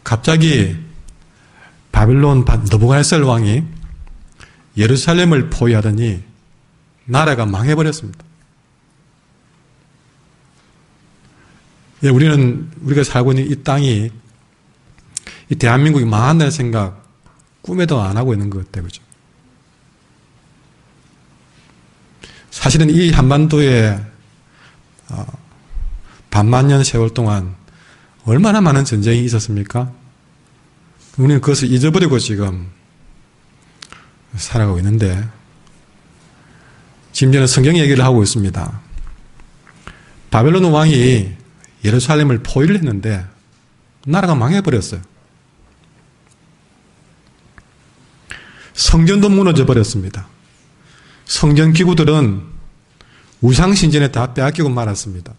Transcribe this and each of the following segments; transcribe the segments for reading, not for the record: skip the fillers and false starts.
갑자기 바빌론 느부갓네살 왕이 예루살렘을 포위하더니 나라가 망해버렸습니다. 예, 우리가 살고 있는 이 땅이, 이 대한민국이 망한다는 생각 꿈에도 안 하고 있는 것 같아요. 그죠? 사실은 이 한반도에 반만년 세월 동안 얼마나 많은 전쟁이 있었습니까? 우리는 그것을 잊어버리고 지금 살아가고 있는데, 지금 저는 성경 얘기를 하고 있습니다. 바벨론 왕이 예루살렘을 포위를 했는데 나라가 망해버렸어요. 성전도 무너져 버렸습니다. 성전 기구들은 우상신전에 다 빼앗기고 말았습니다.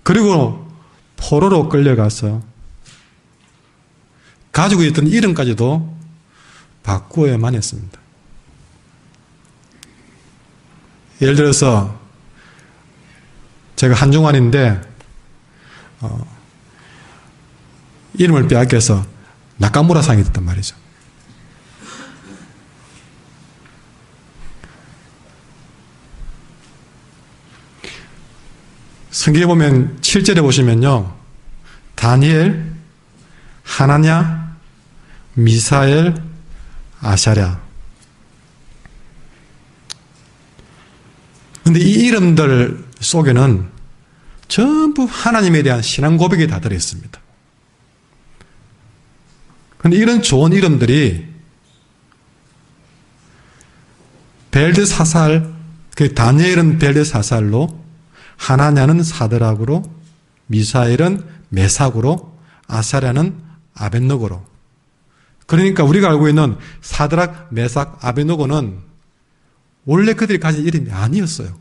그리고 포로로 끌려가서 가지고 있던 이름까지도 바꾸어야만 했습니다. 예를 들어서 제가 한중환인데 이름을 빼앗겨서 나카무라상이 됐단 말이죠. 성경에 보면 7절에 보시면요, 다니엘, 하나냐, 미사엘, 아샤랴. 근데 이 이름들 속에는 전부 하나님에 대한 신앙 고백이 다 들어있습니다. 그런데 이런 좋은 이름들이 벨드사살, 다니엘은 벨드사살로, 하나냐는 사드락으로, 미사엘은 메삭으로, 아사랴는 아벳노고로. 그러니까 우리가 알고 있는 사드락, 메삭, 아벳노고는 원래 그들이 가진 이름이 아니었어요.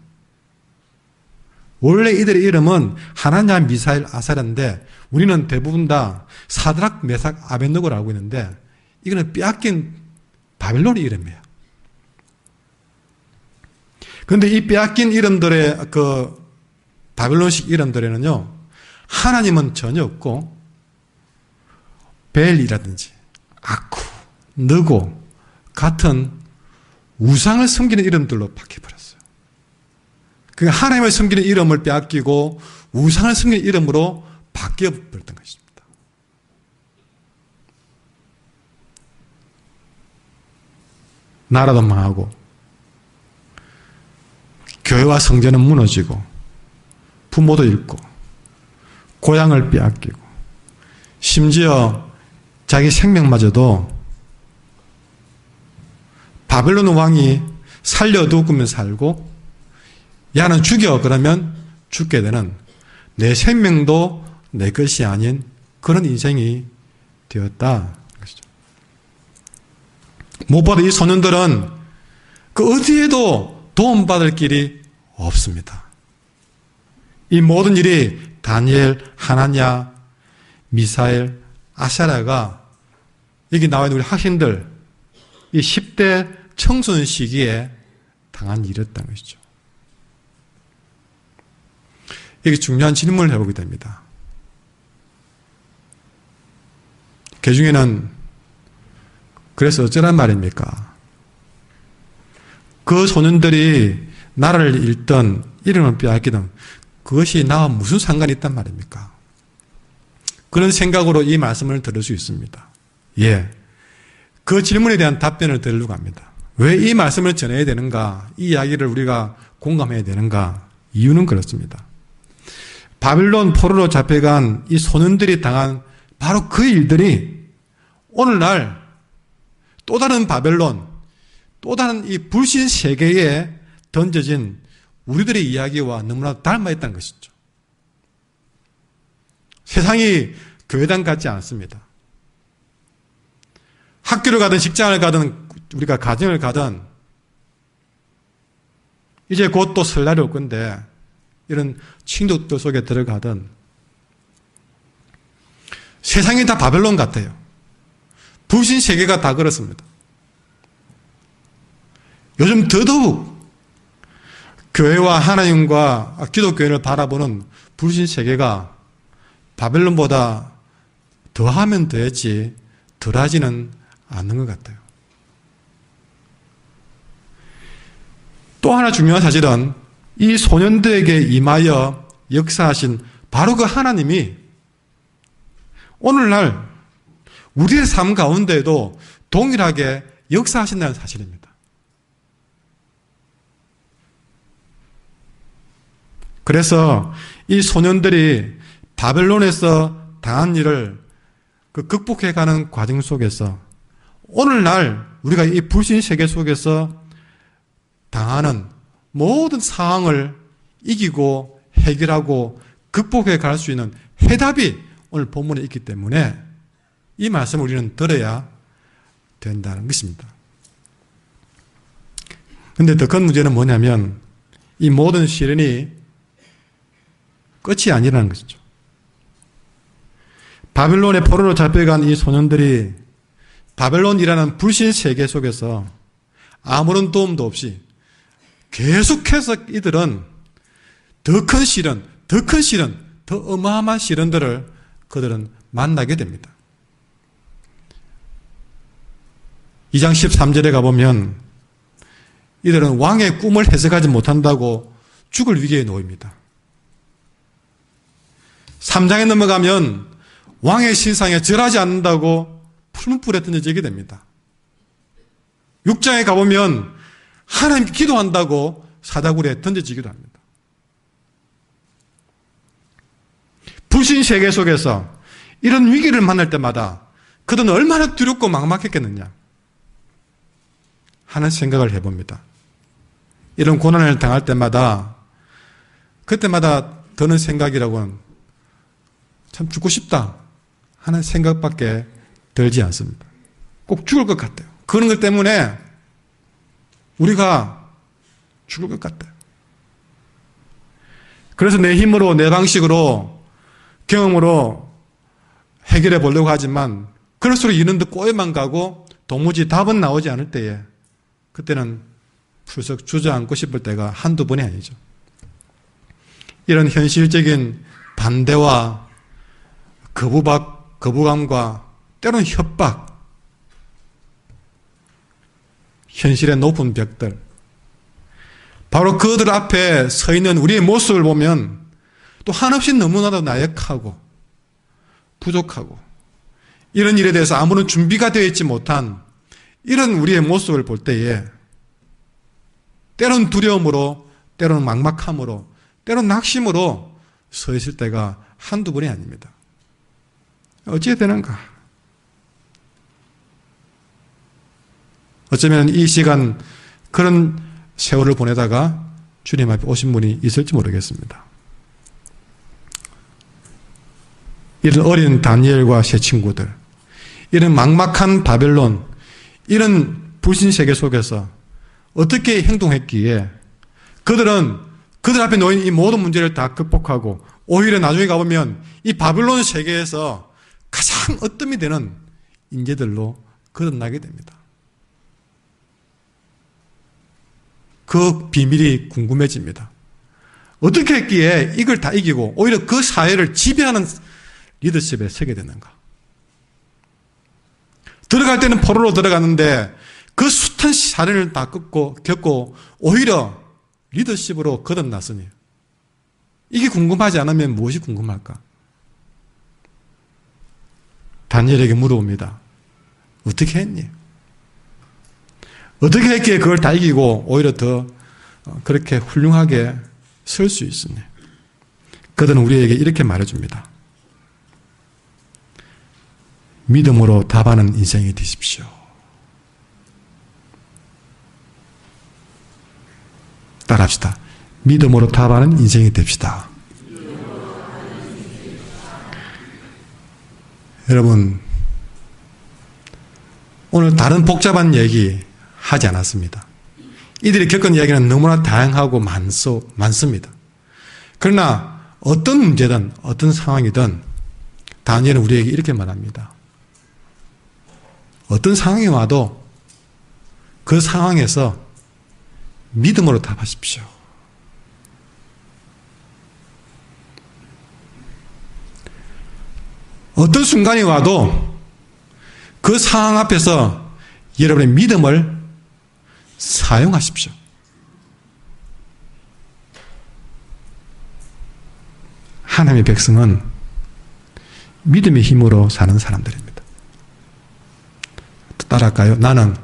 원래 이들의 이름은 하나냐, 미사엘, 아사랴인데 우리는 대부분 다 사드락, 메삭, 아벳노고를 알고 있는데 이거는 빼앗긴 바벨론의 이름이에요. 그런데 이 빼앗긴 이름들의 바벨론식 이름들에는요, 하나님은 전혀 없고 벨이라든지 아쿠, 느고 같은 우상을 섬기는 이름들로 바뀌어버렸어요. 그러니까 하나님을 섬기는 이름을 빼앗기고 우상을 섬기는 이름으로 바뀌어버렸던 것입니다. 나라도 망하고 교회와 성전은 무너지고 부모도 잃고 고향을 빼앗기고 심지어 자기 생명마저도 바벨론 왕이 살려두고면 살고 야는 죽여 그러면 죽게 되는, 내 생명도 내 것이 아닌 그런 인생이 되었다. 무엇보다 이 소년들은 그 어디에도 도움받을 길이 없습니다. 이 모든 일이 다니엘, 하나냐, 미사엘, 아샤랴가 여기 나와 있는 우리 학생들 이 10대 청소년 시기에 당한 일이었다는 것이죠. 여기 중요한 질문을 해보게 됩니다. 그 중에는 그래서 어쩌란 말입니까? 그 소년들이 나라를 잃던 이름을 빼앗기던 그것이 나와 무슨 상관이 있단 말입니까? 그런 생각으로 이 말씀을 들을 수 있습니다. 예, 그 질문에 대한 답변을 드리려고 합니다. 왜 이 말씀을 전해야 되는가? 이 이야기를 우리가 공감해야 되는가? 이유는 그렇습니다. 바빌론 포로로 잡혀간 이 소년들이 당한 바로 그 일들이 오늘날 또 다른 바벨론, 또 다른 이 불신 세계에 던져진 우리들의 이야기와 너무나 닮아 있다는 것이죠. 세상이 교회당 같지 않습니다. 학교를 가든 직장을 가든 우리가 가정을 가든 이제 곧 또 설날이 올 건데 이런 친구들 속에 들어가든 세상이 다 바벨론 같아요. 불신 세계가 다 그렇습니다. 요즘 더더욱 교회와 하나님과 기독교인을 바라보는 불신 세계가 바벨론보다 더하면 더했지 덜하지는 않는 것 같아요. 또 하나 중요한 사실은 이 소년들에게 임하여 역사하신 바로 그 하나님이 오늘날 우리의 삶 가운데에도 동일하게 역사하신다는 사실입니다. 그래서 이 소년들이 바벨론에서 당한 일을 극복해가는 과정 속에서 오늘날 우리가 이 불신 세계 속에서 당하는 모든 상황을 이기고 해결하고 극복해 갈 수 있는 해답이 오늘 본문에 있기 때문에 이 말씀을 우리는 들어야 된다는 것입니다. 그런데 더 큰 문제는 뭐냐면 이 모든 시련이 끝이 아니라는 것이죠. 바벨론의 포로로 잡혀간 이 소년들이 바벨론이라는 불신 세계 속에서 아무런 도움도 없이 계속해서 이들은 더 큰 시련, 더 어마어마한 시련들을 그들은 만나게 됩니다. 2장 13절에 가보면 이들은 왕의 꿈을 해석하지 못한다고 죽을 위기에 놓입니다. 3장에 넘어가면 왕의 신상에 절하지 않는다고 푸른 불에 던져지게 됩니다. 6장에 가보면 하나님께 기도한다고 사다구리에 던져지기도 합니다. 불신 세계 속에서 이런 위기를 만날 때마다 그들은 얼마나 두렵고 막막했겠느냐 하는 생각을 해봅니다. 이런 고난을 당할 때마다 그때마다 드는 생각이라고는 참 죽고 싶다 하는 생각밖에 들지 않습니다. 꼭 죽을 것 같아요. 그런 것 때문에 우리가 죽을 것 같아요. 그래서 내 힘으로 내 방식으로 경험으로 해결해 보려고 하지만 그럴수록 이런 데 꼬여만 가고 도무지 답은 나오지 않을 때에 그때는 풀썩 주저앉고 싶을 때가 한두 번이 아니죠. 이런 현실적인 반대와 거부감과 때로는 협박, 현실의 높은 벽들, 바로 그들 앞에 서 있는 우리의 모습을 보면 또 한없이 너무나도 나약하고 부족하고 이런 일에 대해서 아무런 준비가 되어 있지 못한 이런 우리의 모습을 볼 때에 때로는 두려움으로, 때로는 막막함으로, 때로는 낙심으로 서 있을 때가 한두 번이 아닙니다. 어찌해야 되는가? 어쩌면 이 시간 그런 세월을 보내다가 주님 앞에 오신 분이 있을지 모르겠습니다. 이런 어린 다니엘과 새 친구들, 이런 막막한 바벨론, 이런 불신세계 속에서 어떻게 행동했기에 그들은 그들 앞에 놓인 이 모든 문제를 다 극복하고 오히려 나중에 가보면 이 바벨론 세계에서 가장 으뜸이 되는 인재들로 거듭나게 됩니다. 그 비밀이 궁금해집니다. 어떻게 했기에 이걸 다 이기고 오히려 그 사회를 지배하는 리더십에 서게 되는가? 들어갈 때는 포로로 들어갔는데 그 숱한 사례를 다 겪고 오히려 리더십으로 거듭났으니 이게 궁금하지 않으면 무엇이 궁금할까? 다니엘에게 물어봅니다. 어떻게 했니? 어떻게 했기에 그걸 다 이기고 오히려 더 그렇게 훌륭하게 설 수 있으니? 그들은 우리에게 이렇게 말해줍니다. 믿음으로 답하는 인생이 되십시오. 따라합시다. 믿음으로 답하는 인생이 됩시다. 여러분, 오늘 다른 복잡한 얘기 하지 않았습니다. 이들이 겪은 이야기는 너무나 다양하고 많습니다. 그러나 어떤 문제든 어떤 상황이든 다니엘은 우리에게 이렇게 말합니다. 어떤 상황이 와도 그 상황에서 믿음으로 답하십시오. 어떤 순간이 와도 그 상황 앞에서 여러분의 믿음을 사용하십시오. 하나님의 백성은 믿음의 힘으로 사는 사람들입니다. 따라할까요? 나는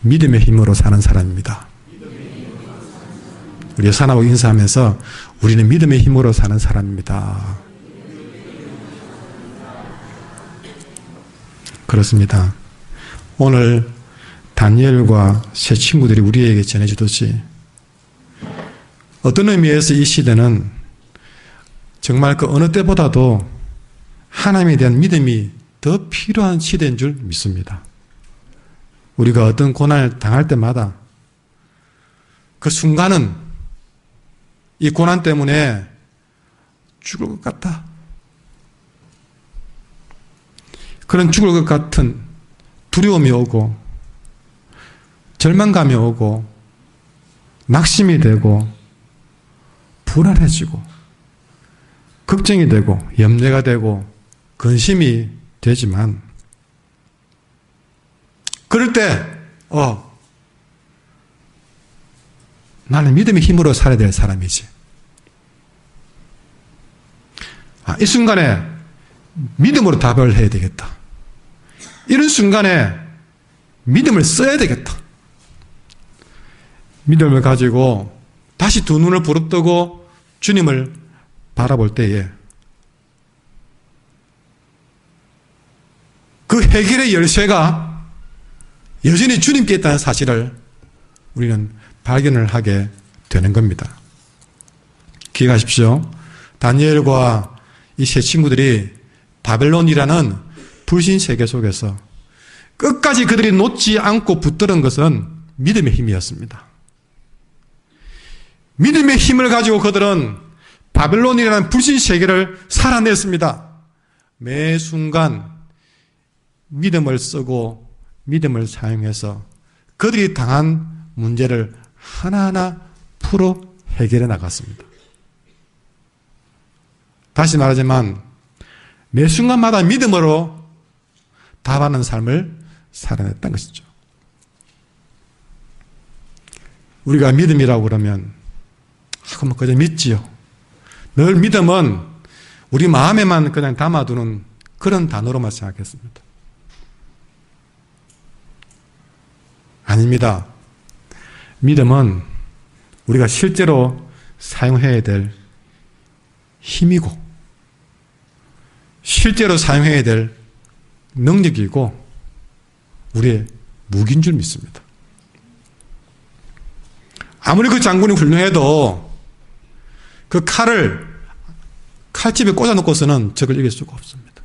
믿음의 힘으로 사는 사람입니다. 우리 여산하고 인사하면서 우리는 믿음의 힘으로 사는 사람입니다. 그렇습니다. 오늘 다니엘과 세 친구들이 우리에게 전해주듯이 어떤 의미에서 이 시대는 정말 그 어느 때보다도 하나님에 대한 믿음이 더 필요한 시대인 줄 믿습니다. 우리가 어떤 고난을 당할 때마다 그 순간은 이 고난 때문에 죽을 것 같다. 그런 죽을 것 같은 두려움이 오고 절망감이 오고 낙심이 되고 불안해지고 걱정이 되고 염려가 되고 근심이 되지만 그럴 때 나는 믿음의 힘으로 살아야 될 사람이지. 이 순간에 믿음으로 답을 해야 되겠다. 이런 순간에 믿음을 써야 되겠다. 믿음을 가지고 다시 두 눈을 부릅뜨고 주님을 바라볼 때에 그 해결의 열쇠가 여전히 주님께 있다는 사실을 우리는 발견을 하게 되는 겁니다. 기억하십시오. 다니엘과 이 세 친구들이 바벨론이라는 불신 세계 속에서 끝까지 그들이 놓지 않고 붙들은 것은 믿음의 힘이었습니다. 믿음의 힘을 가지고 그들은 바벨론이라는 불신 세계를 살아냈습니다. 매 순간 믿음을 쓰고 믿음을 사용해서 그들이 당한 문제를 하나하나 풀어 해결해 나갔습니다. 다시 말하지만 매 순간마다 믿음으로 답하는 삶을 살아냈다는 것이죠. 우리가 믿음이라고 그러면 그럼 그저 믿지요. 늘 믿음은 우리 마음에만 그냥 담아두는 그런 단어로만 생각했습니다. 아닙니다. 믿음은 우리가 실제로 사용해야 될 힘이고 실제로 사용해야 될 능력이고 우리의 무기인 줄 믿습니다. 아무리 그 장군이 훌륭해도 그 칼을 칼집에 꽂아놓고서는 적을 이길 수가 없습니다.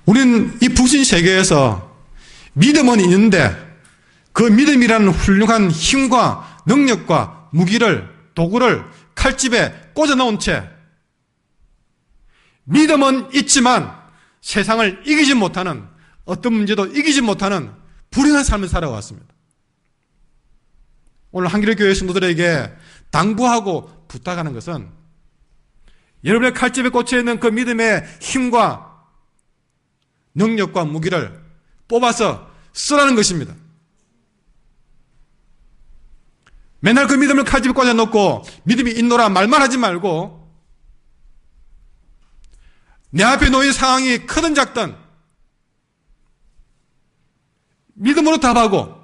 우리는 이 부신 세계에서 믿음은 있는데 그 믿음이라는 훌륭한 힘과 능력과 무기를 도구를 칼집에 꽂아놓은 채 믿음은 있지만 세상을 이기지 못하는 어떤 문제도 이기지 못하는 불행한 삶을 살아왔습니다. 오늘 한길교회 성도들에게 당부하고 부탁하는 것은 여러분의 칼집에 꽂혀있는 그 믿음의 힘과 능력과 무기를 뽑아서 쓰라는 것입니다. 맨날 그 믿음을 칼집에 꽂아놓고 믿음이 있노라 말만 하지 말고 내 앞에 놓인 상황이 크든 작든 믿음으로 답하고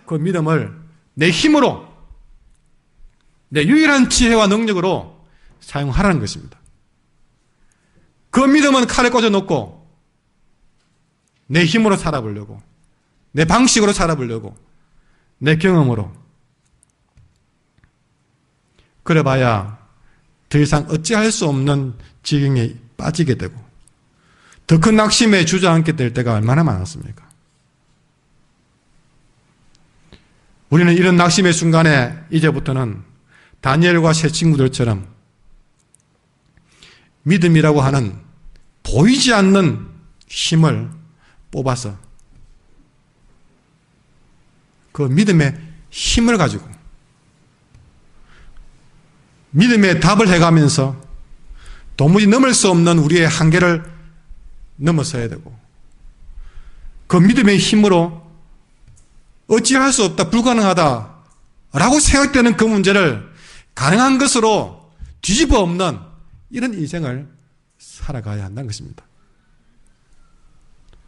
그 믿음을 내 힘으로 내 유일한 지혜와 능력으로 사용하라는 것입니다. 그 믿음은 칼에 꽂아놓고 내 힘으로 살아보려고 내 방식으로 살아보려고 내 경험으로 그래봐야 더 이상 어찌할 수 없는 지경에 빠지게 되고 더 큰 낙심에 주저앉게 될 때가 얼마나 많았습니까? 우리는 이런 낙심의 순간에 이제부터는 다니엘과 세 친구들처럼 믿음이라고 하는 보이지 않는 힘을 뽑아서 그 믿음의 힘을 가지고 믿음의 답을 해가면서 도무지 넘을 수 없는 우리의 한계를 넘어서야 되고, 그 믿음의 힘으로 어찌할 수 없다, 불가능하다 라고 생각되는 그 문제를 가능한 것으로 뒤집어 엎는 이런 인생을 살아가야 한다는 것입니다.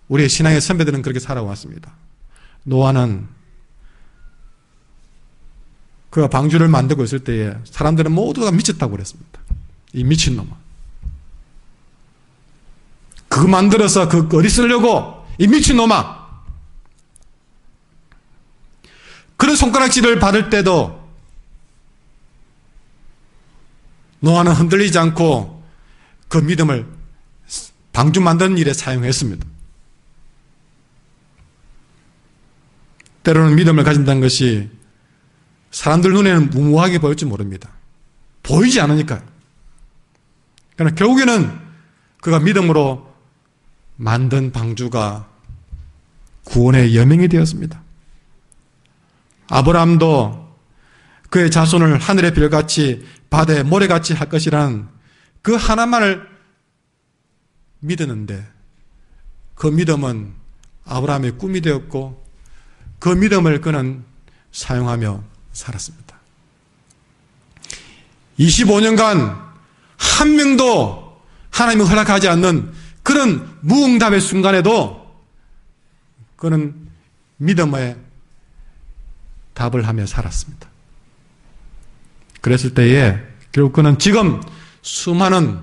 우리의 신앙의 선배들은 그렇게 살아왔습니다. 노아는 그가 방주를 만들고 있을 때에 사람들은 모두가 미쳤다고 그랬습니다. 이 미친놈아. 그거 만들어서 그 어디 쓰려고, 이 미친놈아. 그런 손가락질을 받을 때도 노아는 흔들리지 않고 그 믿음을 방주 만드는 일에 사용했습니다. 때로는 믿음을 가진다는 것이 사람들 눈에는 무모하게 보일지 모릅니다. 보이지 않으니까요. 그러나 결국에는 그가 믿음으로 만든 방주가 구원의 여명이 되었습니다. 아브라함도 그의 자손을 하늘의 별같이 바다의 모래같이 할 것이라는 그 하나만을 믿었는데, 그 믿음은 아브라함의 꿈이 되었고 그 믿음을 그는 사용하며 살았습니다. 25년간 한 명도 하나님이 허락하지 않는 그런 무응답의 순간에도 그는 믿음의 답을 하며 살았습니다. 그랬을 때에 결국 그는 지금 수많은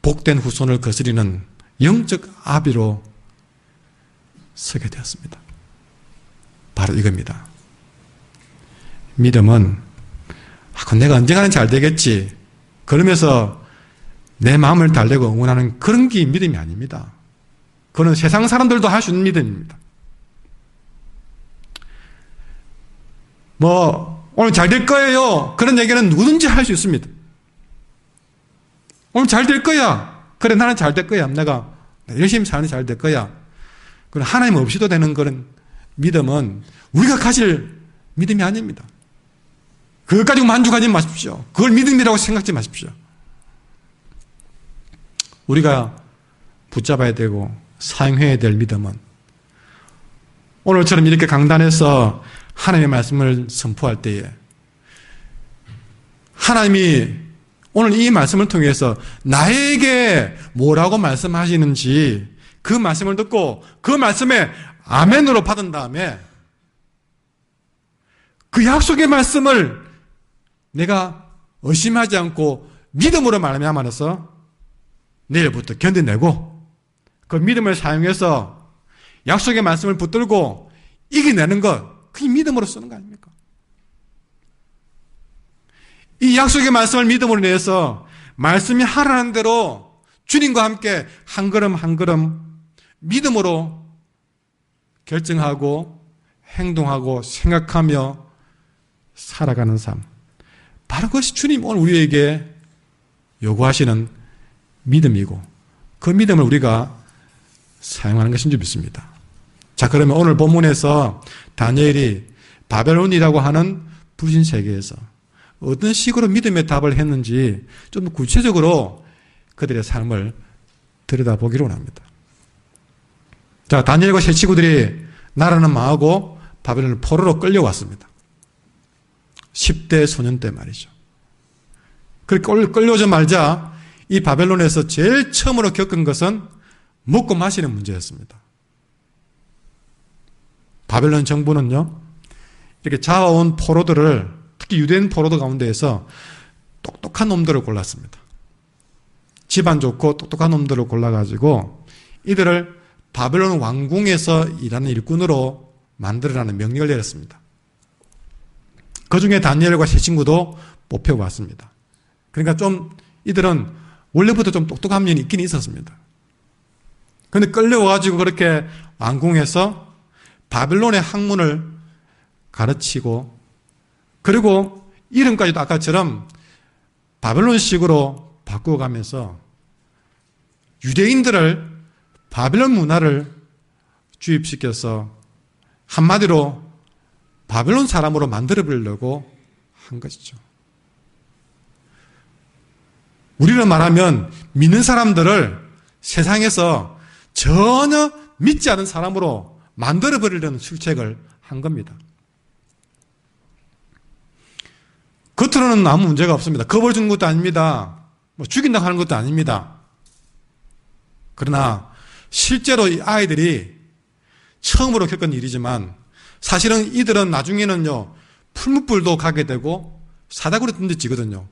복된 후손을 거스리는 영적 아비로 서게 되었습니다. 바로 이겁니다. 믿음은 내가 언젠가는 잘 되겠지, 그러면서 내 마음을 달래고 응원하는 그런 게 믿음이 아닙니다. 그건 세상 사람들도 할 수 있는 믿음입니다. 오늘 잘 될 거예요, 그런 얘기는 누구든지 할 수 있습니다. 오늘 잘 될 거야. 그래, 나는 잘 될 거야. 내가 열심히 사는 잘 될 거야. 그럼 하나님 없이도 되는 그런 믿음은 우리가 가질 믿음이 아닙니다. 그것 가지고 만족하지 마십시오. 그걸 믿음이라고 생각하지 마십시오. 우리가 붙잡아야 되고 사용해야 될 믿음은 오늘처럼 이렇게 강단에서 하나님의 말씀을 선포할 때에 하나님이 오늘 이 말씀을 통해서 나에게 뭐라고 말씀하시는지 그 말씀을 듣고 그 말씀에 아멘으로 받은 다음에 그 약속의 말씀을 내가 의심하지 않고 믿음으로 말미암아서 내일부터 견뎌내고 그 믿음을 사용해서 약속의 말씀을 붙들고 이겨내는 것, 그게 믿음으로 쓰는 거 아닙니까? 이 약속의 말씀을 믿음으로 내서 말씀이 하라는 대로 주님과 함께 한 걸음 한 걸음 믿음으로 결정하고 행동하고 생각하며 살아가는 삶, 바로 그것이 주님 오늘 우리에게 요구하시는 믿음이고 그 믿음을 우리가 사용하는 것인 줄 믿습니다. 자, 그러면 오늘 본문에서 다니엘이 바벨론이라고 하는 불신 세계에서 어떤 식으로 믿음의 답을 했는지 좀 구체적으로 그들의 삶을 들여다보기로 합니다. 자, 다니엘과 세 친구들이 나라는 망하고 바벨론을 포로로 끌려왔습니다. 10대 소년 때 말이죠. 그렇게 끌려오자 말자 이 바벨론에서 제일 처음으로 겪은 것은 먹고 마시는 문제였습니다. 바벨론 정부는요, 이렇게 잡아온 포로들을, 특히 유대인 포로들 가운데에서 똑똑한 놈들을 골랐습니다. 집안 좋고 똑똑한 놈들을 골라가지고 이들을 바벨론 왕궁에서 일하는 일꾼으로 만들어라는 명령을 내렸습니다. 그 중에 다니엘과 세 친구도 뽑혀왔습니다. 그러니까 좀 이들은 원래부터 좀 똑똑한 면이 있긴 있었습니다. 그런데 끌려와가지고 그렇게 왕궁에서 바벨론의 학문을 가르치고, 그리고 이름까지도 아까처럼 바벨론식으로 바꾸어가면서 유대인들을 바벨론 문화를 주입시켜서 한마디로 바벨론 사람으로 만들어보려고 한 것이죠. 우리로 말하면 믿는 사람들을 세상에서 전혀 믿지 않은 사람으로 만들어버리려는 출책을 한 겁니다. 겉으로는 아무 문제가 없습니다. 겁을 주는 것도 아닙니다. 죽인다고 하는 것도 아닙니다. 그러나 실제로 이 아이들이 처음으로 겪은 일이지만 사실은 이들은 나중에는요, 풀무불도 가게 되고 사다구리 던져지거든요.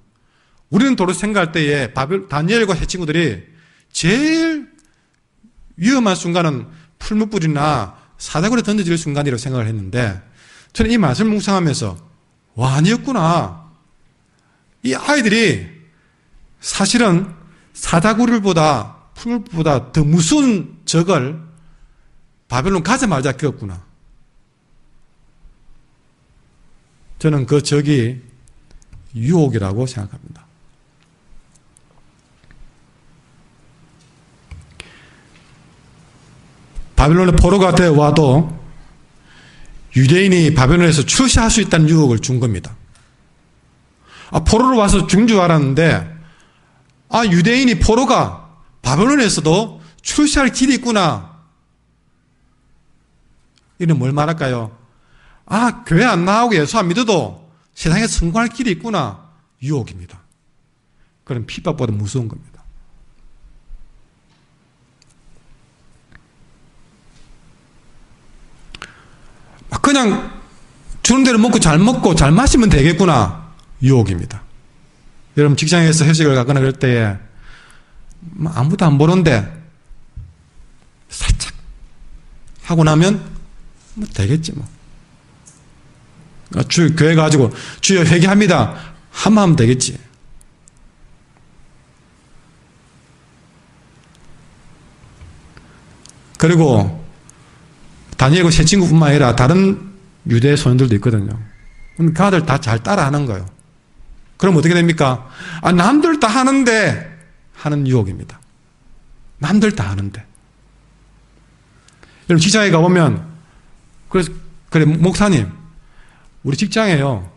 우리는 도로 생각할 때에 다니엘과 세 친구들이 제일 위험한 순간은 풀무불이나 사다구리 던져질 순간이라고 생각을 했는데, 저는 이 말씀을 묵상하면서 와, 아니었구나. 이 아이들이 사실은 사다구리보다 풀무불보다 더 무서운 적을 바벨론 가자마자 겪었구나. 저는 그 적이 유혹이라고 생각합니다. 바벨론에 포로가 되어 와도 유대인이 바벨론에서 출세할 수 있다는 유혹을 준 겁니다. 포로로 와서 죽은 줄 알았는데, 유대인이 포로가 바벨론에서도 출세할 길이 있구나. 이는 뭘 말할까요? 교회 안 나오고 예수 안 믿어도 세상에 성공할 길이 있구나. 유혹입니다. 그럼 핍박보다 무서운 겁니다. 그냥 주는 대로 먹고 잘 마시면 되겠구나. 유혹입니다. 여러분 직장에서 회식을 가거나 그럴 때에 아무도 안 보는데 살짝 하고 나면 되겠지 뭐. 교회 가지고 주여 회개합니다. 한번 하면 되겠지. 그리고 다니엘과 세 친구뿐만 아니라 다른 유대 소년들도 있거든요. 그 아들 다 잘 따라하는 거예요. 그럼 어떻게 됩니까? 남들 다 하는데 하는 유혹입니다. 남들 다 하는데. 여러분 직장에 가보면 그래 목사님 우리 직장에요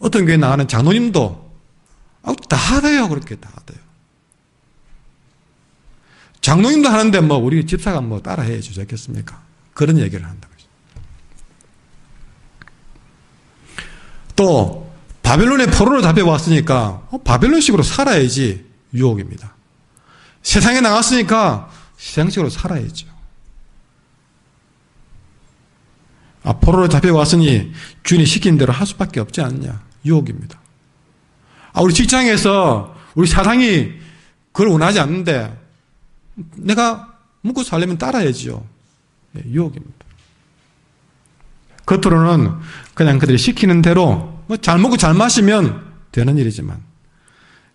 어떤 교회 나가는 장로님도 다 하대요. 그렇게 다 하대요. 장로님도 하는데 우리 집사가 따라해 주셨겠습니까? 그런 얘기를 한다고. 또 바벨론의 포로로 잡혀왔으니까 바벨론식으로 살아야지 유혹입니다. 세상에 나갔으니까 세상식으로 살아야죠. 포로로 잡혀왔으니 주인이 시킨 대로 할 수밖에 없지 않냐. 유혹입니다. 우리 직장에서 우리 사장이 그걸 원하지 않는데 내가 먹고 살려면 따라야죠. 유혹입니다. 겉으로는 그냥 그들이 시키는 대로 잘 먹고 잘 마시면 되는 일이지만,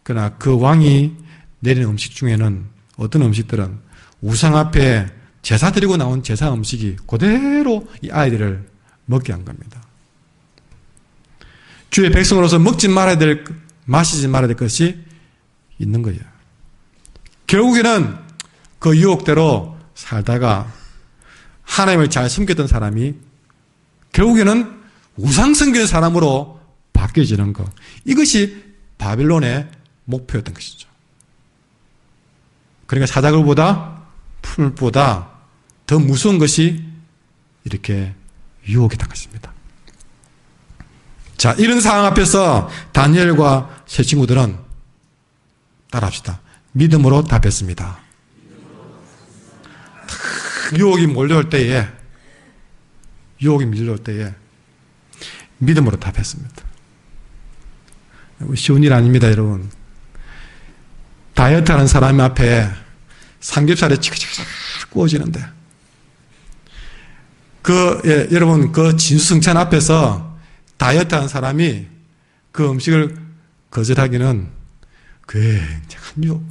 그러나 그 왕이 내리는 음식 중에는 어떤 음식들은 우상 앞에 제사 드리고 나온 제사 음식이 그대로 이 아이들을 먹게 한 겁니다. 주의 백성으로서 먹지 말아야 될, 마시지 말아야 될 것이 있는 거예요. 결국에는 그 유혹대로 살다가 하나님을 잘 섬겼던 사람이 결국에는 우상 섬기는 사람으로 바뀌어지는 것. 이것이 바벨론의 목표였던 것이죠. 그러니까 사자굴보다 풀보다 더 무서운 것이 이렇게 유혹이던 것입니다. 자, 이런 상황 앞에서 다니엘과 세 친구들은 따라합시다. 믿음으로 답했습니다. 유혹이 몰려올 때에 믿음으로 답했습니다. 쉬운 일 아닙니다, 여러분. 다이어트 하는 사람 앞에 삼겹살이 치크치크 구워지는데, 여러분, 그 진수성찬 앞에서 다이어트 하는 사람이 그 음식을 거절하기는 굉장한 유혹.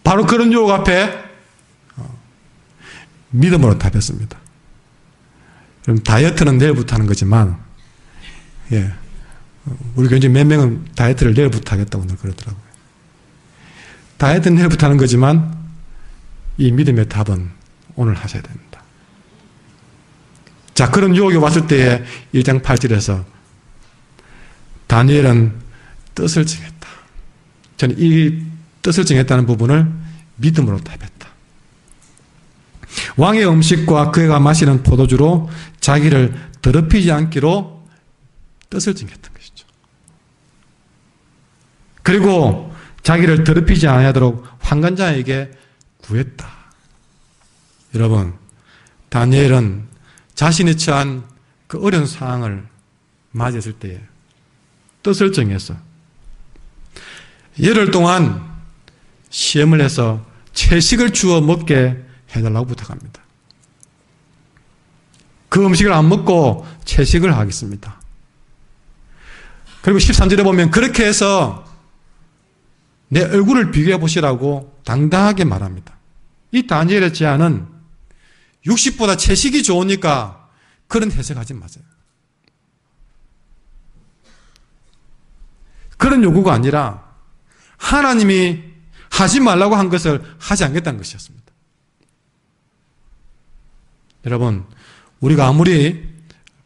바로 그런 유혹 앞에 믿음으로 답했습니다. 그럼 다이어트는 내일부터 하는 거지만, 우리 교회 몇 명은 다이어트를 내일부터 하겠다고 그러더라고요. 다이어트는 내일부터 하는 거지만, 이 믿음의 답은 오늘 하셔야 됩니다. 자, 그런 유혹이 왔을 때에 1장 8절에서 다니엘은 뜻을 정했다. 저는 이 뜻을 정했다는 부분을 믿음으로 답했다. 왕의 음식과 그가 마시는 포도주로 자기를 더럽히지 않기로 뜻을 정했던 것이죠. 그리고 자기를 더럽히지 않도록 환관장에게 구했다. 여러분, 다니엘은 자신이 처한 그 어려운 상황을 맞이했을 때에 뜻을 정해서 열흘 동안 시험을 해서 채식을 주어 먹게 해달라고 부탁합니다. 그 음식을 안 먹고 채식을 하겠습니다. 그리고 13절에 보면 그렇게 해서 내 얼굴을 비교해 보시라고 당당하게 말합니다. 이 다니엘의 제안은 60보다 채식이 좋으니까 그런 해석하지 마세요. 그런 요구가 아니라 하나님이 하지 말라고 한 것을 하지 않겠다는 것이었습니다. 여러분, 우리가 아무리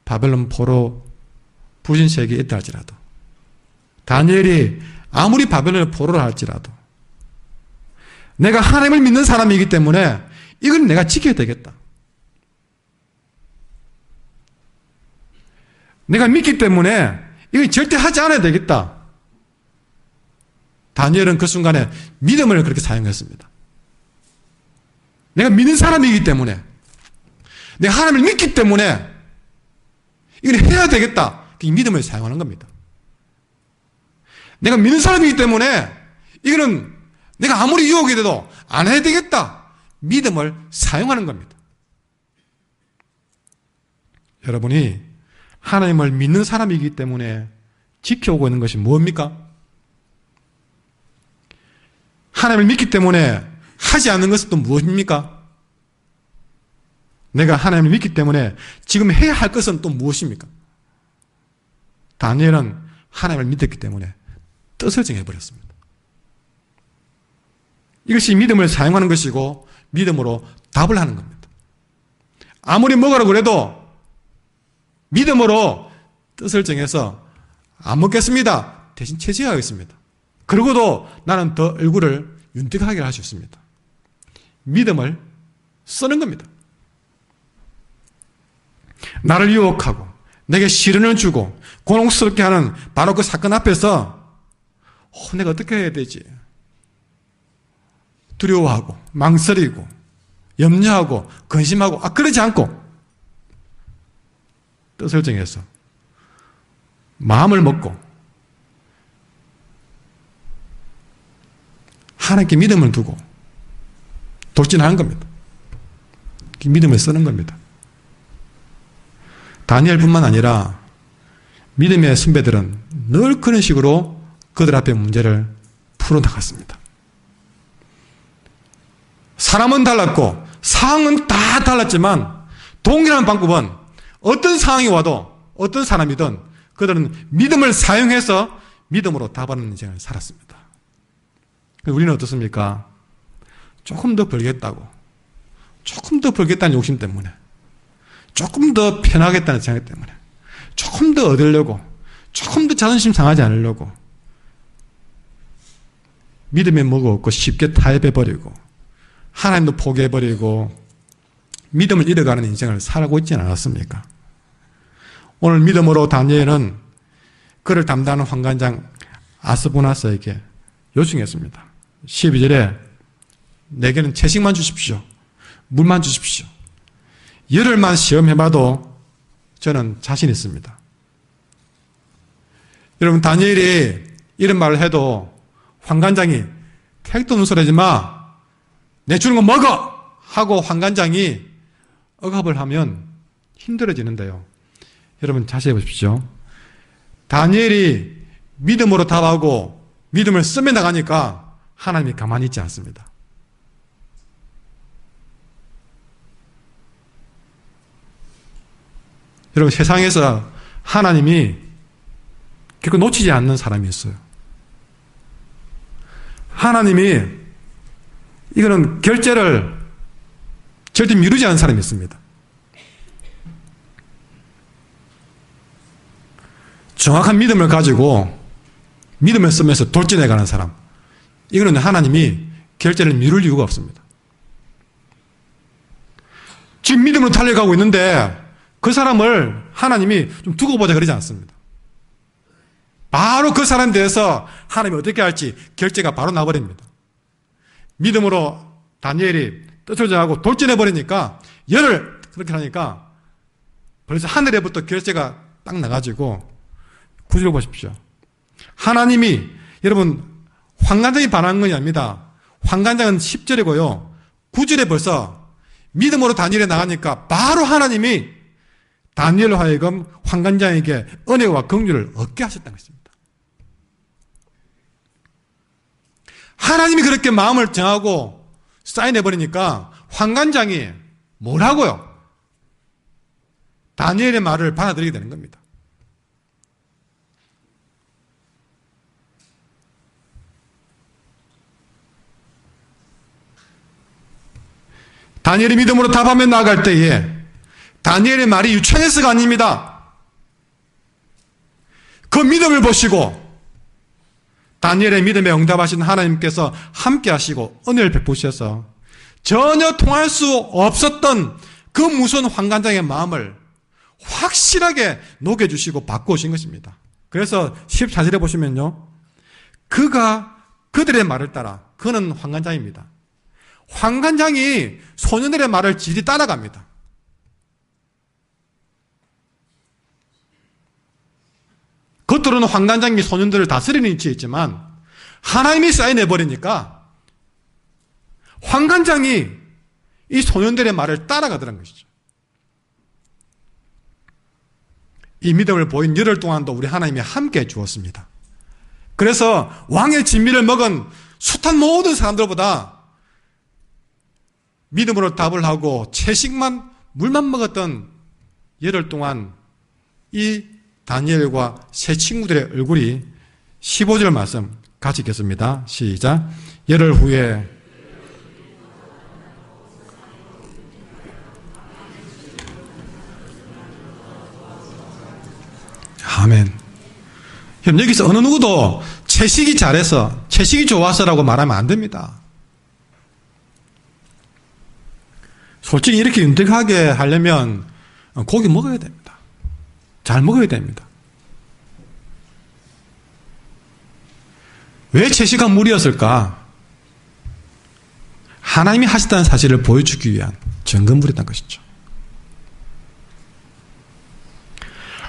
바벨론 포로 부신세계에 있다 할지라도, 다니엘이 아무리 바벨론의 포로를 할지라도 내가 하나님을 믿는 사람이기 때문에 이건 내가 지켜야 되겠다. 내가 믿기 때문에 이건 절대 하지 않아야 되겠다. 다니엘은 그 순간에 믿음을 그렇게 사용했습니다. 내가 믿는 사람이기 때문에, 내가 하나님을 믿기 때문에 이걸 해야 되겠다. 이 믿음을 사용하는 겁니다. 내가 믿는 사람이기 때문에 이거는 내가 아무리 유혹이 돼도 안 해야 되겠다. 믿음을 사용하는 겁니다. 여러분이 하나님을 믿는 사람이기 때문에 지켜오고 있는 것이 뭡니까? 하나님을 믿기 때문에 하지 않는 것은 또 무엇입니까? 내가 하나님을 믿기 때문에 지금 해야 할 것은 또 무엇입니까? 다니엘은 하나님을 믿었기 때문에 뜻을 정해버렸습니다. 이것이 믿음을 사용하는 것이고 믿음으로 답을 하는 겁니다. 아무리 먹으라고 그래도 믿음으로 뜻을 정해서 안 먹겠습니다. 대신 채식하겠습니다. 그러고도 나는 더 얼굴을 윤택하게 할 수 있습니다. 믿음을 쓰는 겁니다. 나를 유혹하고 내게 시련을 주고 곤혹스럽게 하는 바로 그 사건 앞에서 내가 어떻게 해야 되지? 두려워하고 망설이고 염려하고 근심하고 그러지 않고 뜻을 정해서 마음을 먹고 하나님께 믿음을 두고 돌진하는 겁니다. 믿음을 쓰는 겁니다. 다니엘뿐만 아니라 믿음의 선배들은 늘 그런 식으로 그들 앞에 문제를 풀어나갔습니다. 사람은 달랐고 상황은 다 달랐지만 동일한 방법은 어떤 상황이 와도 어떤 사람이든 그들은 믿음을 사용해서 믿음으로 답하는 인생을 살았습니다. 우리는 어떻습니까? 조금 더 벌겠다고, 조금 더 벌겠다는 욕심 때문에, 조금 더 편하겠다는 생각 때문에, 조금 더 얻으려고, 조금 더 자존심 상하지 않으려고 믿음에 뭐가 없고 쉽게 타협해버리고 하나님도 포기해버리고 믿음을 잃어가는 인생을 살아고 있지는 않았습니까? 오늘 믿음으로 다니엘은 그를 담당하는 환관장 아스보나스에게 요청했습니다. 12절에 내게는 채식만 주십시오. 물만 주십시오. 열흘만 시험해봐도 저는 자신 있습니다. 여러분, 다니엘이 이런 말을 해도 환관장이 택도 눈소리하지 마, 내 주는 거 먹어! 하고 환관장이 억압을 하면 힘들어지는데요. 여러분 자세히 보십시오. 다니엘이 믿음으로 답하고 믿음을 쓰며 나가니까 하나님이 가만히 있지 않습니다. 여러분, 세상에서 하나님이 결코 놓치지 않는 사람이 있어요. 하나님이 이거는 결제를 절대 미루지 않는 사람이 있습니다. 정확한 믿음을 가지고 믿음을 쓰면서 돌진해가는 사람. 이거는 하나님이 결제를 미룰 이유가 없습니다. 지금 믿음으로 달려가고 있는데 그 사람을 하나님이 좀 두고 보자 그러지 않습니다. 바로 그 사람에 대해서 하나님이 어떻게 할지 결제가 바로 나버립니다. 믿음으로 다니엘이 뜻을 정하고 돌진해버리니까 열을 그렇게 하니까 벌써 하늘에부터 결제가 딱 나가지고 9절 보십시오. 하나님이 여러분 환관장이 반한 것이 아닙니다. 환관장은 10절이고요. 9절에 벌써 믿음으로 다니엘에 나가니까 바로 하나님이 다니엘로 하여금 환관장에게 은혜와 긍휼을 얻게 하셨다는 것입니다. 하나님이 그렇게 마음을 정하고 사인해버리니까 환관장이 뭐라고요? 다니엘의 말을 받아들이게 되는 겁니다. 다니엘이 믿음으로 답하며 나아갈 때에 다니엘의 말이 유창해서가 아닙니다. 그 믿음을 보시고 다니엘의 믿음에 응답하신 하나님께서 함께 하시고 은혜를 베푸셔서 전혀 통할 수 없었던 그 무서운 환관장의 마음을 확실하게 녹여주시고 바꾸신 것입니다. 그래서 14절에 보시면요. 그가 그들의 말을 따라 그는 환관장입니다. 환관장이 소년들의 말을 질이 따라갑니다. 겉으로는 환관장이 소년들을 다스리는 위치에 있지만 하나님이 사인해버리니까 환관장이 이 소년들의 말을 따라가더라는 것이죠. 이 믿음을 보인 열흘 동안도 우리 하나님이 함께 해주었습니다. 그래서 왕의 진미를 먹은 숱한 모든 사람들보다 믿음으로 답을 하고 채식만 물만 먹었던 열흘 동안 이 다니엘과 세 친구들의 얼굴이 15절 말씀 같이 읽겠습니다. 시작. 열흘 후에 아멘. 여기서 어느 누구도 채식이 잘해서 채식이 좋아서라고 말하면 안 됩니다. 솔직히 이렇게 윤택하게 하려면 고기 먹어야 됩니다. 잘 먹어야 됩니다. 왜 채식한 물이었을까? 하나님이 하셨다는 사실을 보여주기 위한 증거물이었던 것이죠.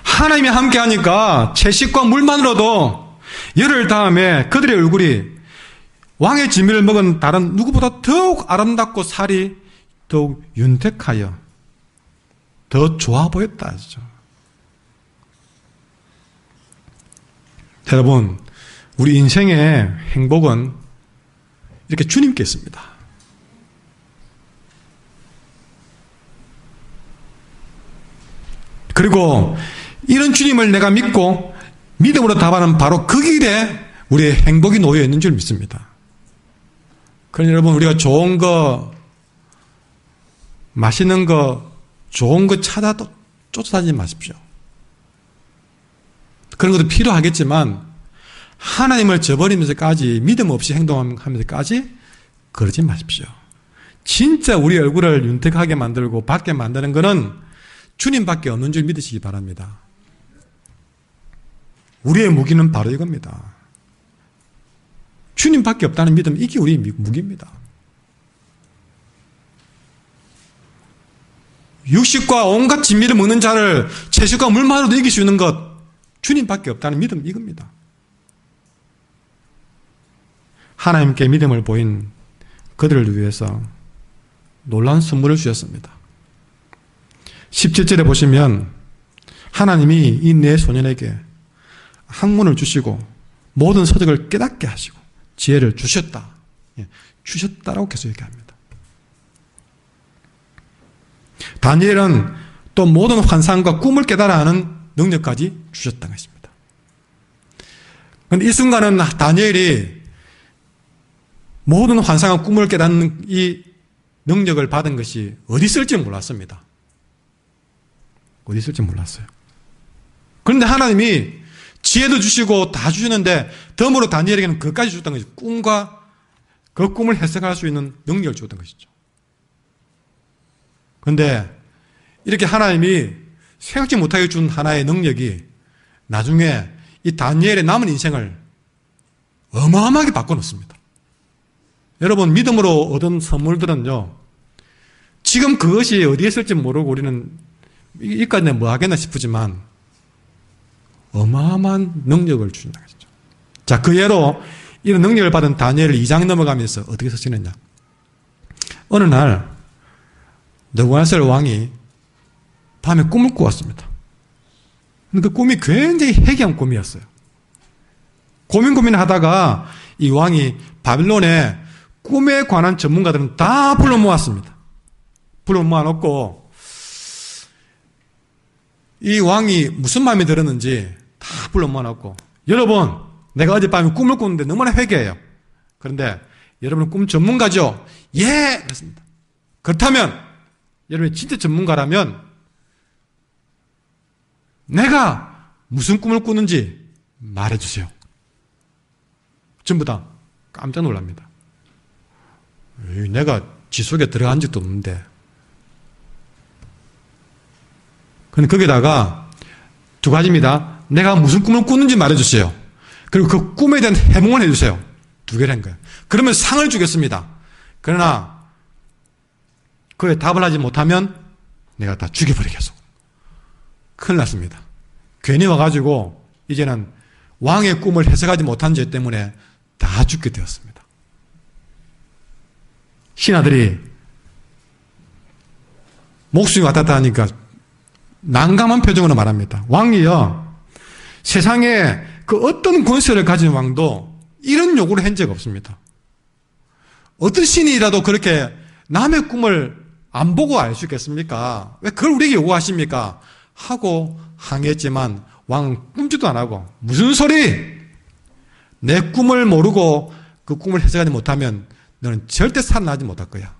하나님이 함께 하니까 채식과 물만으로도 열흘 다음에 그들의 얼굴이 왕의 진미를 먹은 다른 누구보다 더욱 아름답고 살이 더욱 윤택하여 더 좋아 보였다 하죠. 여러분, 우리 인생의 행복은 이렇게 주님께 있습니다. 그리고 이런 주님을 내가 믿고 믿음으로 답하는 바로 그 길에 우리의 행복이 놓여 있는 줄 믿습니다. 그러니 여러분, 우리가 좋은 거, 맛있는 거, 좋은 거 쫓아다니지 마십시오. 그런 것도 필요하겠지만 하나님을 저버리면서까지 믿음 없이 행동하면서까지 그러지 마십시오. 진짜 우리 얼굴을 윤택하게 만들고 밝게 만드는 것은 주님밖에 없는 줄 믿으시기 바랍니다. 우리의 무기는 바로 이겁니다. 주님밖에 없다는 믿음, 이게 우리의 무기입니다. 육식과 온갖 진미를 먹는 자를 채식과 물만으로도 이길 수 있는 것, 주님밖에 없다는 믿음, 이겁니다. 하나님께 믿음을 보인 그들을 위해서 놀라운 선물을 주셨습니다. 17절에 보시면 하나님이 이 네 소년에게 학문을 주시고 모든 서적을 깨닫게 하시고 지혜를 주셨다. 주셨다라고 계속 얘기합니다. 다니엘은 또 모든 환상과 꿈을 깨달아 하는 능력까지 주셨다는 것입니다. 그런데 이 순간은 다니엘이 모든 환상과 꿈을 깨닫는 이 능력을 받은 것이 어디 있을지 몰랐습니다. 어디 있을지 몰랐어요. 그런데 하나님이 지혜도 주시고 다 주시는데 덤으로 다니엘에게는 그것까지 줬던 것이죠. 꿈과 그 꿈을 해석할 수 있는 능력을 줬던 것이죠. 그런데 이렇게 하나님이 생각지 못하게 준 하나의 능력이 나중에 이 다니엘의 남은 인생을 어마어마하게 바꿔놓습니다. 여러분, 믿음으로 얻은 선물들은요, 지금 그것이 어디에 있을지 모르고 우리는 이까지 내가 뭐 하겠나 싶지만 어마어마한 능력을 주신다 것이죠. 자, 그 예로 이런 능력을 받은 다니엘 2장 넘어가면서 어떻게 쓰시느냐. 어느 날 느부갓네살 왕이 밤에 꿈을 꾸었습니다. 그 꿈이 굉장히 해괴한 꿈이었어요. 고민하다가 이 왕이 바빌론에 꿈에 관한 전문가들은 다 불러 모았습니다. 불러 모아놓고 이 왕이 무슨 마음이 들었는지 다 불러 모아놓고, 여러분, 내가 어젯밤에 꿈을 꿨는데 너무나 회개해요. 그런데 여러분은 꿈 전문가죠? 예! 그렇습니다. 그렇다면 여러분이 진짜 전문가라면 내가 무슨 꿈을 꾸는지 말해주세요. 전부 다 깜짝 놀랍니다. 내가 지 속에 들어간 적도 없는데. 근데 거기다가 두 가지입니다. 내가 무슨 꿈을 꾸는지 말해주세요. 그리고 그 꿈에 대한 해몽을 해주세요. 두 개를 한 거예요. 그러면 상을 주겠습니다. 그러나 그에 답을 하지 못하면 내가 다 죽여버리겠어. 큰일 났습니다. 괜히 와가지고 이제는 왕의 꿈을 해석하지 못한 죄 때문에 다 죽게 되었습니다. 신하들이 목숨이 왔다 하니까 난감한 표정으로 말합니다. 왕이여, 세상에 그 어떤 권세를 가진 왕도 이런 요구를 한 적 없습니다. 어떤 신이라도 그렇게 남의 꿈을 안 보고 알 수 있겠습니까? 왜 그걸 우리에게 요구하십니까? 하고 항의했지만 왕은 꿈지도 안 하고, 무슨 소리? 내 꿈을 모르고 그 꿈을 해석하지 못하면 너는 절대 살아나지 못할 거야.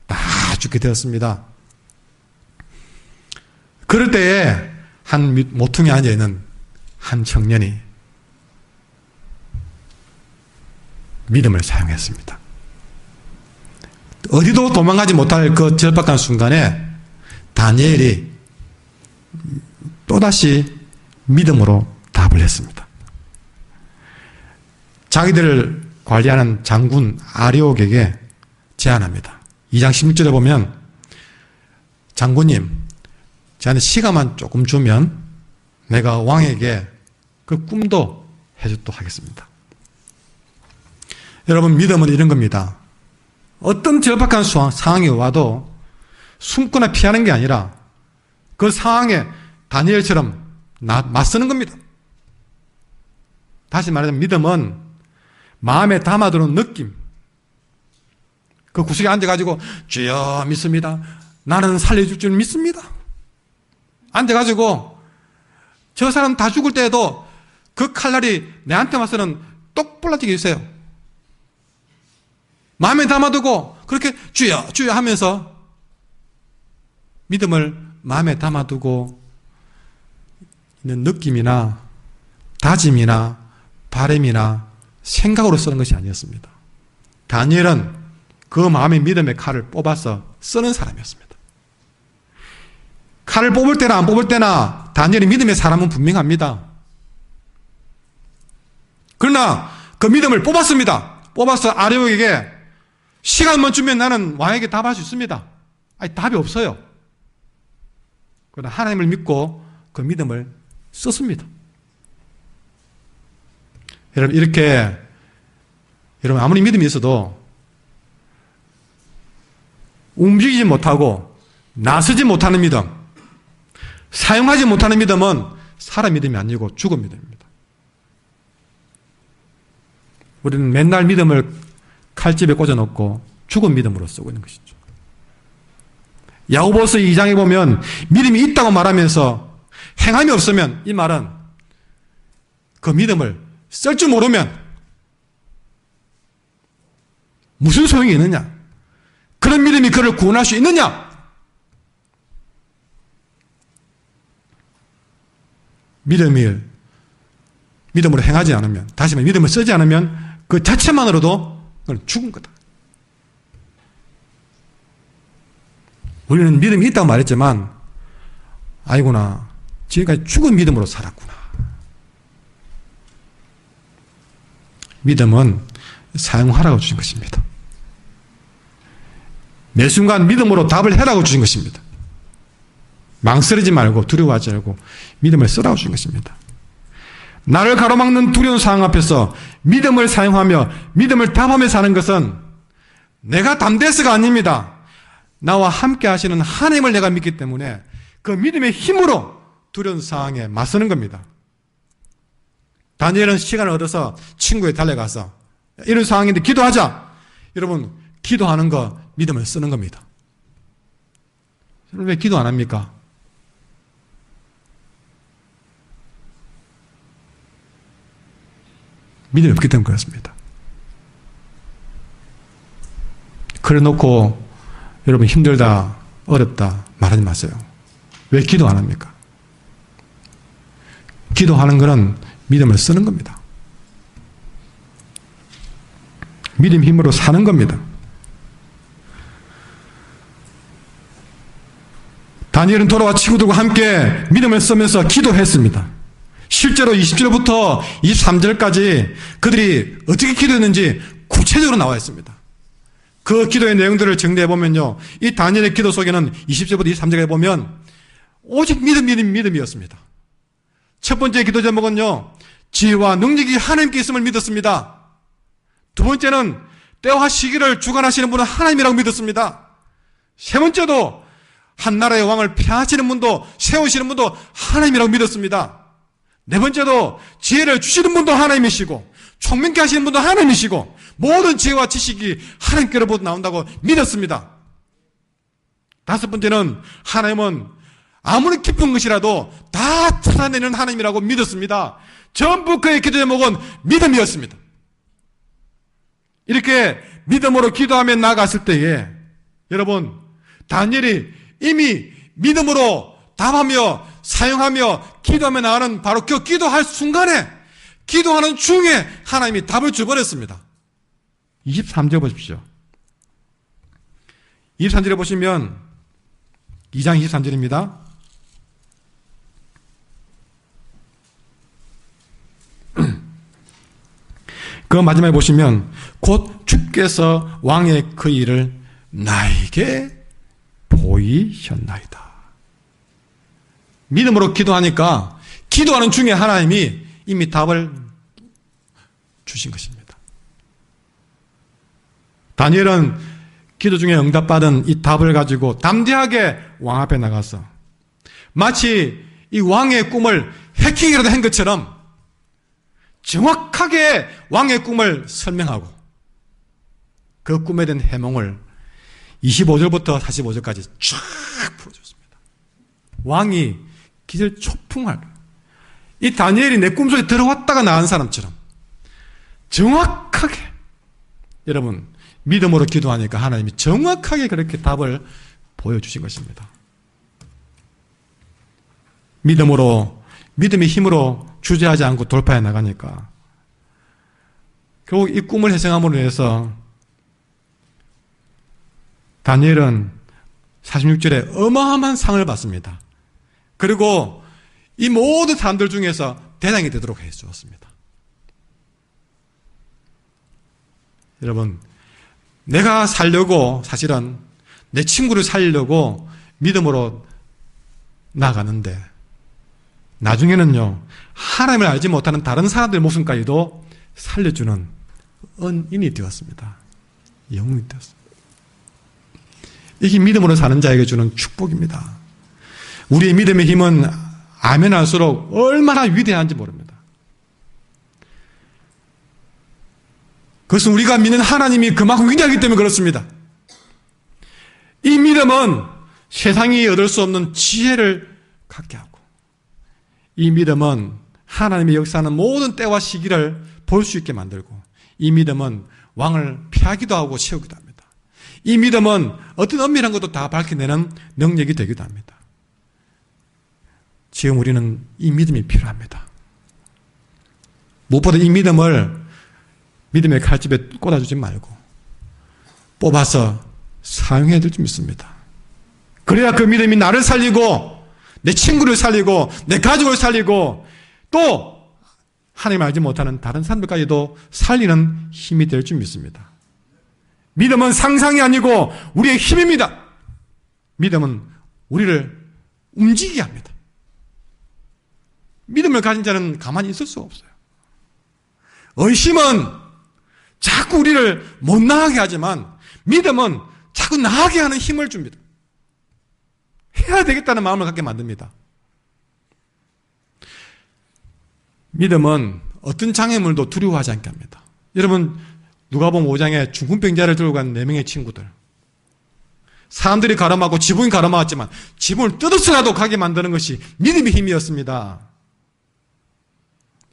다 죽게 되었습니다. 그럴 때에 한 모퉁이 앉아있는 한 청년이 믿음을 사용했습니다. 어디도 도망가지 못할 그 절박한 순간에 다니엘이 또다시 믿음으로 답을 했습니다. 자기들을 관리하는 장군 아리옥에게 제안합니다. 2장 16절에 보면, 장군님, 저한테 시간만 조금 주면 내가 왕에게 그 꿈도 해주도록 하겠습니다. 여러분, 믿음은 이런 겁니다. 어떤 절박한 상황이 와도 숨거나 피하는 게 아니라 그 상황에 다니엘처럼 맞서는 겁니다. 다시 말하자면 믿음은 마음에 담아두는 느낌. 그 구석에 앉아가지고 주여 믿습니다. 나는 살려줄 줄 믿습니다. 앉아가지고 저 사람 다 죽을 때에도 그 칼날이 내한테 와서는 똑 부러지게 해주세요. 마음에 담아두고 그렇게 주여 주여 하면서 믿음을 마음에 담아두고 있는 느낌이나 다짐이나 바람이나 생각으로 쓰는 것이 아니었습니다. 다니엘은 그 마음의 믿음의 칼을 뽑아서 쓰는 사람이었습니다. 칼을 뽑을 때나 안 뽑을 때나 다니엘이 믿음의 사람은 분명합니다. 그러나 그 믿음을 뽑았습니다. 뽑아서 아리옥에게 시간만 주면 나는 왕에게 답할 수 있습니다. 아니, 답이 없어요. 그러나 하나님을 믿고 그 믿음을 썼습니다. 여러분, 이렇게 여러분 아무리 믿음이 있어도 움직이지 못하고 나서지 못하는 믿음, 사용하지 못하는 믿음은 사람 믿음이 아니고 죽은 믿음입니다. 우리는 맨날 믿음을 칼집에 꽂아놓고 죽은 믿음으로 쓰고 있는 것이죠. 야고보서 2장에 보면 믿음이 있다고 말하면서 행함이 없으면, 이 말은 그 믿음을 쓸 줄 모르면 무슨 소용이 있느냐? 그런 믿음이 그를 구원할 수 있느냐? 믿음으로 행하지 않으면, 다시 말해 믿음을 쓰지 않으면 그 자체만으로도 그건 죽은 거다. 우리는 믿음이 있다고 말했지만 아이구나, 지금까지 죽은 믿음으로 살았구나. 믿음은 사용하라고 주신 것입니다. 매 순간 믿음으로 답을 해라고 주신 것입니다. 망설이지 말고 두려워하지 말고 믿음을 쓰라고 주신 것입니다. 나를 가로막는 두려운 상황 앞에서 믿음을 사용하며 믿음을 답하며 사는 것은 내가 담대해서가 아닙니다. 나와 함께 하시는 하나님을 내가 믿기 때문에 그 믿음의 힘으로 두려운 상황에 맞서는 겁니다. 다니엘은 시간을 얻어서 친구에 달려가서 이런 상황인데 기도하자. 여러분, 기도하는 거 믿음을 쓰는 겁니다. 여러분 왜 기도 안 합니까? 믿음이 없기 때문에 그렇습니다. 그래 놓고 여러분 힘들다, 어렵다 말하지 마세요. 왜 기도 안 합니까? 기도하는 것은 믿음을 쓰는 겁니다. 믿음 힘으로 사는 겁니다. 다니엘은 돌아와 친구들과 함께 믿음을 쓰면서 기도했습니다. 실제로 20절부터 23절까지 그들이 어떻게 기도했는지 구체적으로 나와 있습니다. 그 기도의 내용들을 정리해보면요, 이 다니엘의 기도 속에는 20절부터 23절에 보면 오직 믿음이었습니다. 첫 번째 기도 제목은요, 지혜와 능력이 하나님께 있음을 믿었습니다. 두 번째는 때와 시기를 주관하시는 분은 하나님이라고 믿었습니다. 세 번째도 한 나라의 왕을 폐하시는 분도 세우시는 분도 하나님이라고 믿었습니다. 네 번째도 지혜를 주시는 분도 하나님이시고 총명케 하시는 분도 하나님이시고 모든 지혜와 지식이 하나님께로부터 나온다고 믿었습니다. 다섯 번째는 하나님은 아무리 깊은 것이라도 다 찾아내는 하나님이라고 믿었습니다. 전부 그의 기도 제목은 믿음이었습니다. 이렇게 믿음으로 기도하며 나아갔을 때에 여러분, 다니엘이 이미 믿음으로 답하며 사용하며 기도하며 나가는 바로 그 기도할 순간에, 기도하는 중에 하나님이 답을 줘버렸습니다. 23절 보십시오. 23절에 보시면 2장 23절입니다. 그 마지막에 보시면 곧 주께서 왕의 그 일을 나에게 보이셨나이다. 믿음으로 기도하니까 기도하는 중에 하나님이 이미 답을 주신 것입니다. 다니엘은 기도 중에 응답받은 이 답을 가지고 담대하게 왕 앞에 나가서 마치 이 왕의 꿈을 해킹이라도 한 것처럼 정확하게 왕의 꿈을 설명하고 그 꿈에 대한 해몽을 25절부터 45절까지 쫙 풀어줬습니다. 왕이 기절초풍할, 이 다니엘이 내 꿈속에 들어왔다가 나온 사람처럼 정확하게, 여러분 믿음으로 기도하니까 하나님이 정확하게 그렇게 답을 보여주신 것입니다. 믿음의 힘으로 주저하지 않고 돌파해 나가니까 결국 이 꿈을 해석함으로 해서 다니엘은 46절에 어마어마한 상을 받습니다. 그리고 이 모든 사람들 중에서 대장이 되도록 해 주었습니다. 여러분, 내가 살려고, 사실은 내 친구를 살리려고 믿음으로 나가는데 나중에는요, 하나님을 알지 못하는 다른 사람들의 목숨까지도 살려주는 은인이 되었습니다. 영웅이 되었습니다. 이게 믿음으로 사는 자에게 주는 축복입니다. 우리의 믿음의 힘은 아멘 할수록 얼마나 위대한지 모릅니다. 그것은 우리가 믿는 하나님이 그만큼 위대하기 때문에 그렇습니다. 이 믿음은 세상이 얻을 수 없는 지혜를 갖게 하고, 이 믿음은 하나님의 역사하는 모든 때와 시기를 볼 수 있게 만들고, 이 믿음은 왕을 피하기도 하고 세우기도 합니다. 이 믿음은 어떤 은밀한 것도 다 밝혀내는 능력이 되기도 합니다. 지금 우리는 이 믿음이 필요합니다. 무엇보다 이 믿음을 믿음의 칼집에 꽂아주지 말고 뽑아서 사용해야 될 줄 믿습니다. 그래야 그 믿음이 나를 살리고 내 친구를 살리고 내 가족을 살리고 또 하나님 알지 못하는 다른 사람들까지도 살리는 힘이 될 줄 믿습니다. 믿음은 상상이 아니고 우리의 힘입니다. 믿음은 우리를 움직이게 합니다. 믿음을 가진 자는 가만히 있을 수 없어요. 의심은 자꾸 우리를 못 나가게 하지만 믿음은 자꾸 나가게 하는 힘을 줍니다. 해야 되겠다는 마음을 갖게 만듭니다. 믿음은 어떤 장애물도 두려워하지 않게 합니다. 여러분 누가복음 5장에 중풍병자를 들고 간 4명의 친구들, 사람들이 가로막고 지붕이 가로막았지만 지붕을 뜯어서라도 가게 만드는 것이 믿음의 힘이었습니다.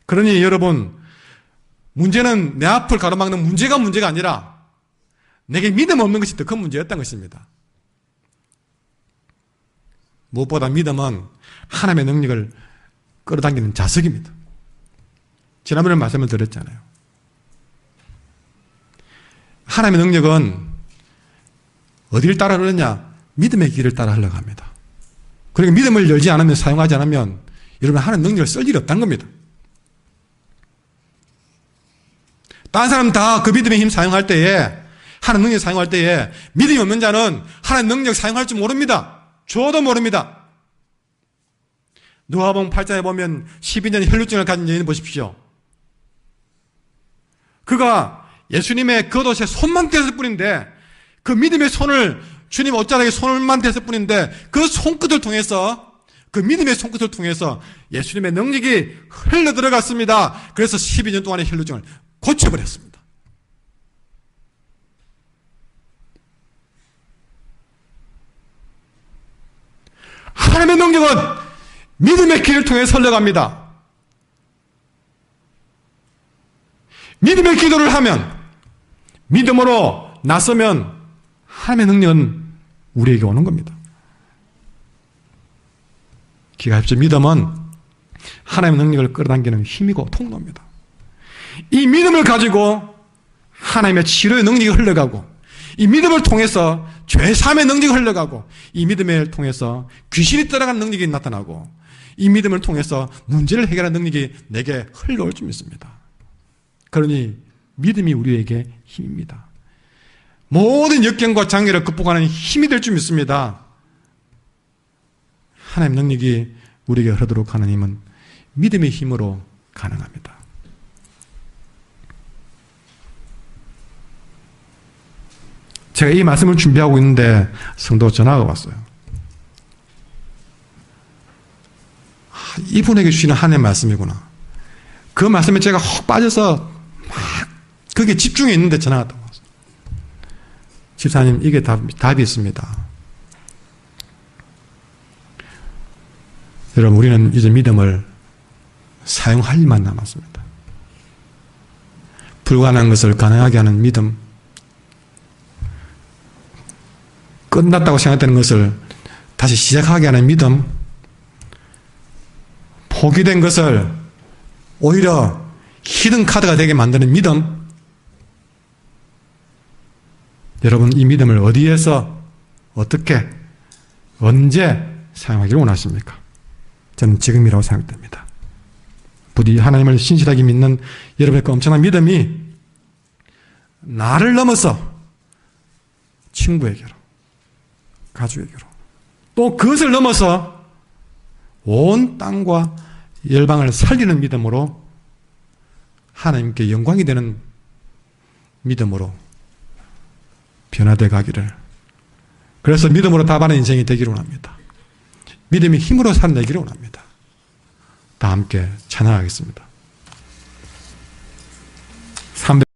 그러니 여러분, 문제는 내 앞을 가로막는 문제가 아니라 내게 믿음 없는 것이 더 큰 문제였던 것입니다. 무엇보다 믿음은 하나님의 능력을 끌어당기는 자석입니다. 지난번에 말씀을 드렸잖아요. 하나님의 능력은 어디를 따라 흐르냐? 믿음의 길을 따라 흘러갑니다. 그러니까 믿음을 열지 않으면, 사용하지 않으면 여러분 하나님 능력을 쓸 일이 없다는 겁니다. 다른 사람 다 그 믿음의 힘 사용할 때에, 하나님 능력 사용할 때에 믿음이 없는 자는 하나님 능력 사용할 줄 모릅니다. 저도 모릅니다. 누가복음 8장에 보면 12년 혈루증을 가진 여인 보십시오. 그가 예수님의 겉옷에 손만 댔을 뿐인데, 그 믿음의 손을, 주님 옷자락에 손만 댔을 뿐인데 그 손끝을 통해서, 그 믿음의 손끝을 통해서 예수님의 능력이 흘러 들어갔습니다. 그래서 12년 동안의 혈루증을 고쳐버렸습니다. 하나님의 능력은 믿음의 길을 통해 흘러갑니다. 믿음의 기도를 하면, 믿음으로 나서면 하나님의 능력은 우리에게 오는 겁니다. 기가십시오. 믿음은 하나님의 능력을 끌어당기는 힘이고 통로입니다. 이 믿음을 가지고 하나님의 치료의 능력이 흘러가고, 이 믿음을 통해서 죄사함의 능력이 흘러가고, 이 믿음을 통해서 귀신이 떠나가는 능력이 나타나고, 이 믿음을 통해서 문제를 해결하는 능력이 내게 흘러올 줄 믿습니다. 그러니 믿음이 우리에게 힘입니다. 모든 역경과 장애를 극복하는 힘이 될 줄 믿습니다. 하나님의 능력이 우리에게 흐르도록 하는 힘은 믿음의 힘으로 가능합니다. 제가 이 말씀을 준비하고 있는데 성도 전화가 왔어요. 이분에게 주시는 하나님의 말씀이구나. 그 말씀에 제가 헉 빠져서 막 거기에 집중해 있는데 전화가 왔어요. 집사님, 이게 답이 있습니다. 여러분, 우리는 이제 믿음을 사용할 일만 남았습니다. 불가능한 것을 가능하게 하는 믿음, 끝났다고 생각되는 것을 다시 시작하게 하는 믿음, 포기된 것을 오히려 히든 카드가 되게 만드는 믿음. 여러분, 이 믿음을 어디에서, 어떻게, 언제 사용하기를 원하십니까? 저는 지금이라고 생각됩니다. 부디 하나님을 신실하게 믿는 여러분의 그 엄청난 믿음이 나를 넘어서 친구에게로, 가족에게로, 또 그것을 넘어서 온 땅과 열방을 살리는 믿음으로 하나님께 영광이 되는 믿음으로 변화되어 가기를, 그래서 믿음으로 답하는 인생이 되기를 원합니다. 믿음의 힘으로 살아내기를 원합니다. 다 함께 찬양하겠습니다.